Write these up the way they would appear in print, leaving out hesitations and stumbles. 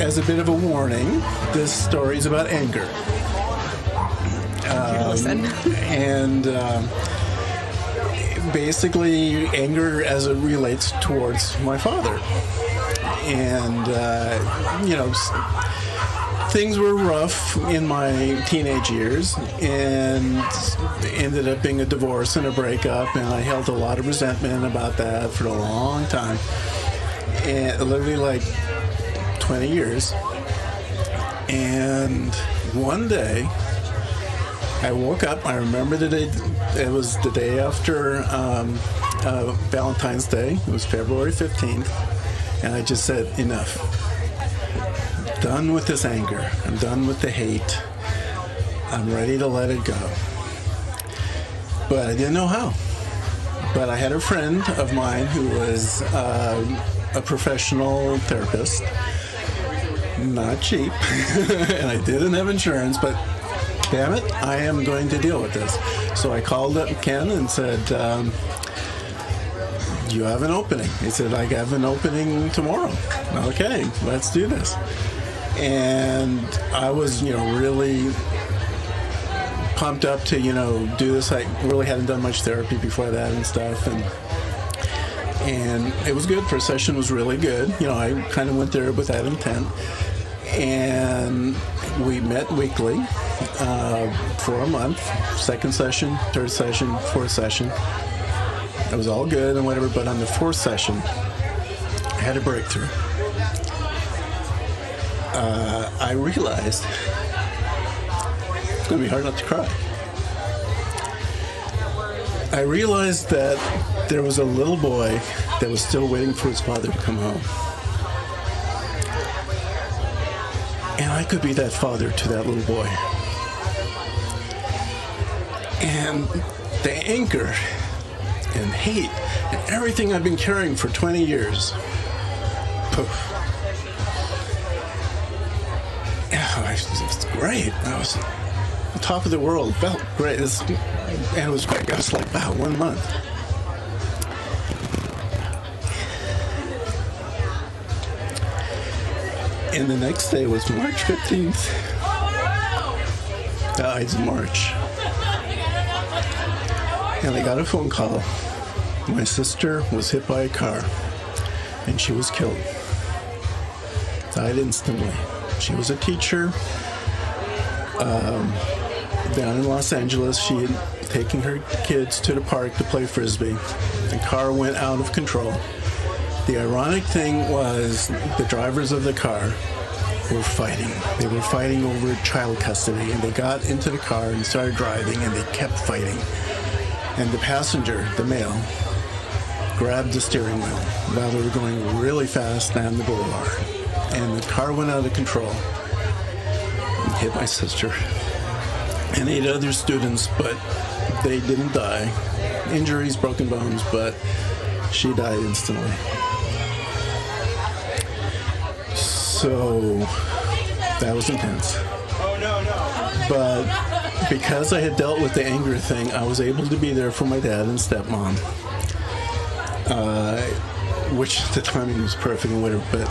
as a bit of a warning, this story is about anger. Listen. And basically anger as it relates towards my father. And, things were rough in my teenage years, and ended up being a divorce and a breakup, and I held a lot of resentment about that for a long time. And literally like 20 years. And one day, I woke up. I remember the day. It was the day after Valentine's Day. It was February 15th. And I just said, enough. I'm done with this anger. I'm done with the hate. I'm ready to let it go. But I didn't know how. But I had a friend of mine who was a professional therapist. Not cheap. And I didn't have insurance, but damn it, I am going to deal with this. So I called up Ken and said, you have an opening. He said, I have an opening tomorrow. Okay, let's do this. And I was, really pumped up to, do this. I really hadn't done much therapy before that and stuff. And it was good. First session was really good. I kind of went there with that intent. And we met weekly for a month. Second session, third session, fourth session. It was all good and whatever, but on the fourth session, I had a breakthrough. I realized it's going to be hard not to cry. I realized that there was a little boy that was still waiting for his father to come home. And I could be that father to that little boy. And the anger and hate and everything I've been carrying for 20 years. Poof. Yeah, it's great. I was on top of the world. Felt great. And it was quick. I was like, wow, 1 month. And the next day was March 15th. It's March. And I got a phone call. My sister was hit by a car, and she was killed. Died instantly. She was a teacher down in Los Angeles. She had taken her kids to the park to play Frisbee. The car went out of control. The ironic thing was the drivers of the car were fighting. They were fighting over child custody, and they got into the car and started driving, and they kept fighting. And the passenger, the male, grabbed the steering wheel while they were going really fast down the boulevard. And the car went out of control and hit my sister and 8 other students, but they didn't die. Injuries, broken bones, but she died instantly. So that was intense. But because I had dealt with the anger thing, I was able to be there for my dad and stepmom, which the timing was perfect and whatever, but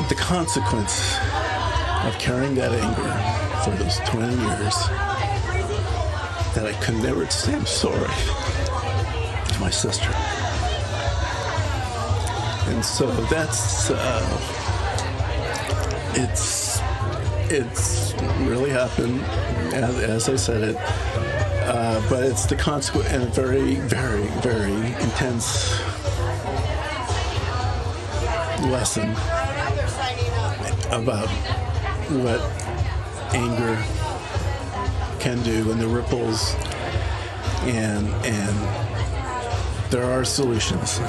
the consequence of carrying that anger for those 20 years, that I could never say I'm sorry to my sister. And so that's, it's really happened as I said it, but it's the consequence, and a very, very, very intense lesson about what anger can do and the ripples, and there are solutions.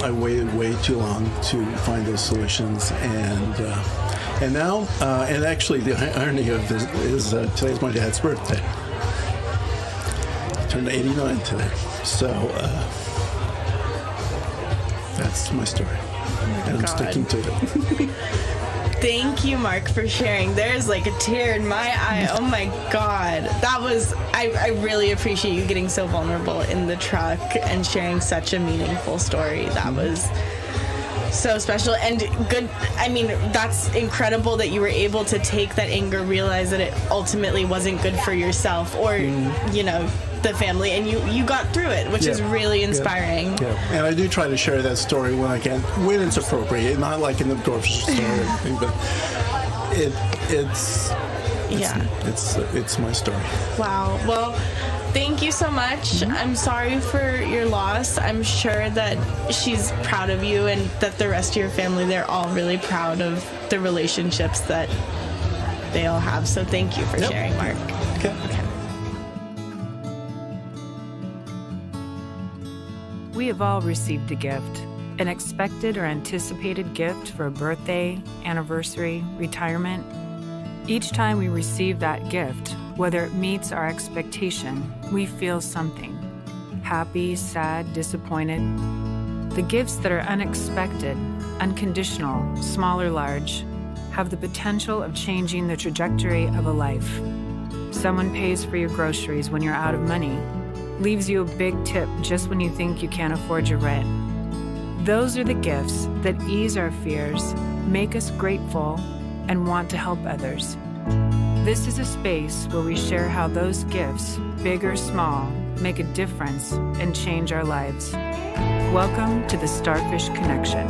I waited way too long to find those solutions, and now, and actually the irony of this is today's my dad's birthday. He turned 89 today, so that's my story. And I'm sticking to it. Thank you, Mark, for sharing. There's like a tear in my eye. Oh my God. That was, I really appreciate you getting so vulnerable in the truck and sharing such a meaningful story. That was So special and good. I mean, that's incredible that you were able to take that anger, realize that it ultimately wasn't good for yourself or, you know, the family, and you got through it, which is really inspiring. Yeah. And I do try to share that story when I can, when it's appropriate, not like in the grocery store or anything, but it's my story. Wow. Well, thank you so much. I'm sorry for your loss. I'm sure that she's proud of you and that the rest of your family, they're all really proud of the relationships that they all have. So thank you for sharing, Mark. Okay. We have all received a gift, an expected or anticipated gift for a birthday, anniversary, retirement. Each time we receive that gift, whether it meets our expectation, we feel something. Happy, sad, disappointed. The gifts that are unexpected, unconditional, small or large, have the potential of changing the trajectory of a life. Someone pays for your groceries when you're out of money, leaves you a big tip just when you think you can't afford your rent. Those are the gifts that ease our fears, make us grateful, and want to help others. This is a space where we share how those gifts, big or small, make a difference and change our lives. Welcome to the Starfish Connection.